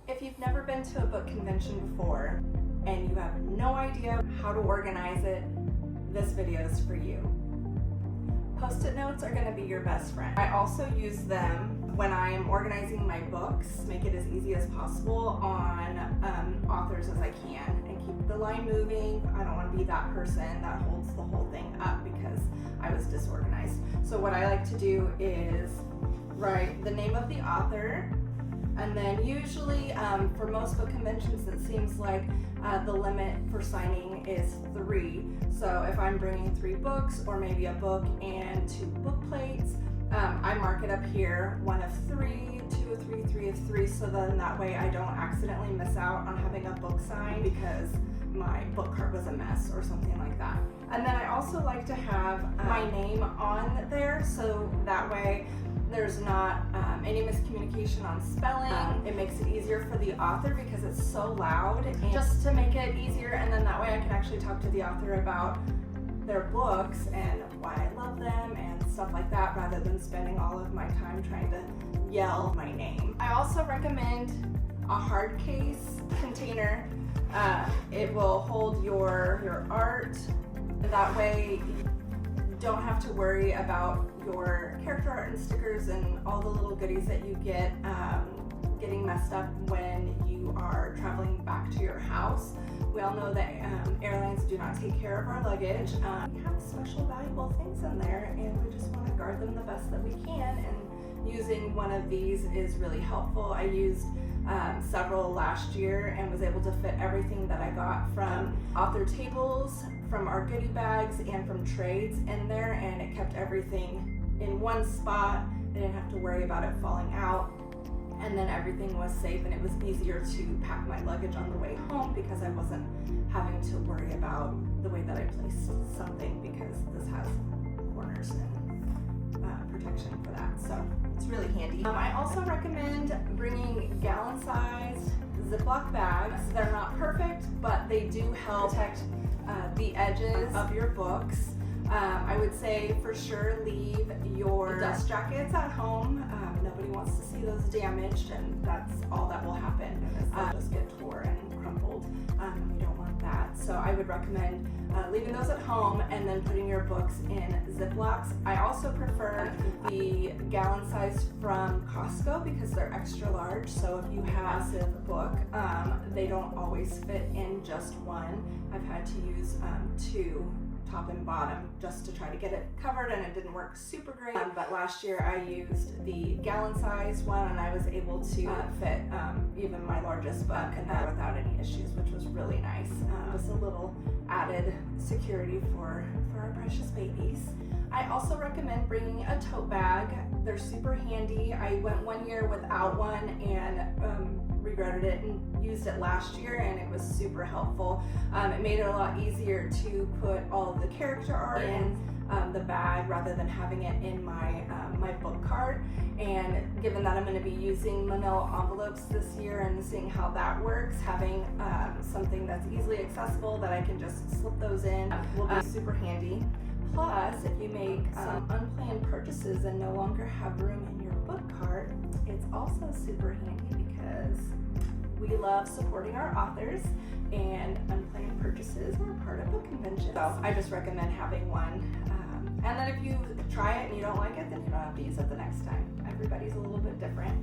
If you've never been to a book convention before and you have no idea how to organize it, this video is for you. Post-it notes are going to be your best friend. I also use them when I am organizing my books, make it as easy as possible on authors as I can and keep the line moving. I don't want to be that person that holds the whole thing up because I was disorganized. So what I like to do is write the name of the author, and then usually for most book conventions it seems like the limit for signing is 3. So if I'm bringing 3 books or maybe a book and 2 book plates, I mark it up here, 1 of 3, 2 of 3, 3 of 3, so then that way I don't accidentally miss out on having a book signed because my book cart was a mess or something like that. And then I also like to have my name on there, so that way there's not any miscommunication on spelling. It makes it easier for the author because it's so loud, and just to make it easier, and then that way I can actually talk to the author about their books and why I love them and stuff like that, rather than spending all of my time trying to yell my name. I also recommend a hard case container. It will hold your art. That way you don't have to worry about your character art and stickers and all the little goodies that you get getting messed up when you are traveling back to your house. We all know that airlines do not take care of our luggage. We have special valuable things in there and we just want to guard them the best that we can, and using one of these is really helpful. I used several last year and was able to fit everything that I got from author tables, from our goodie bags, and from trades in there, and it kept everything in one spot. I didn't have to worry about it falling out, and then everything was safe, and it was easier to pack my luggage on the way home because I wasn't having to worry about the way that I placed something, because this has corners and protection for that, so it's really handy. I also recommend bringing gallon-sized Ziploc bags. They're not perfect, but they do help protect the edges of your books. I would say for sure leave your dust jackets at home. Nobody wants to see those damaged, and that's all that will happen. They'll just get tore and crumpled. You don't want that. So I would recommend leaving those at home and then putting your books in Ziplocs. I also prefer the gallon size from Costco because they're extra large. So if you have a massive book, they don't always fit in just one. I've had to use 2, top and bottom, just to try to get it covered, and it didn't work super great. But last year I used the gallon size one, and I was able to fit even my largest book in there without any issues, which was really nice. Just a little added security for our precious babies. I also recommend bringing a tote bag. They're super handy. I went 1 year without one and regretted it, and used it last year, and it was super helpful. It made it a lot easier to put all of the character art in the bag rather than having it in my my book cart. And given that I'm going to be using manila envelopes this year and seeing how that works, having something that's easily accessible that I can just slip those in will be super handy. Plus, if you make some unplanned purchases and no longer have room in your book cart, it's also super handy because we love supporting our authors, and unplanned purchases are part of book conventions. So I just recommend having one. And then if you try it and you don't like it, then you don't have to use it the next time. Everybody's a little bit different.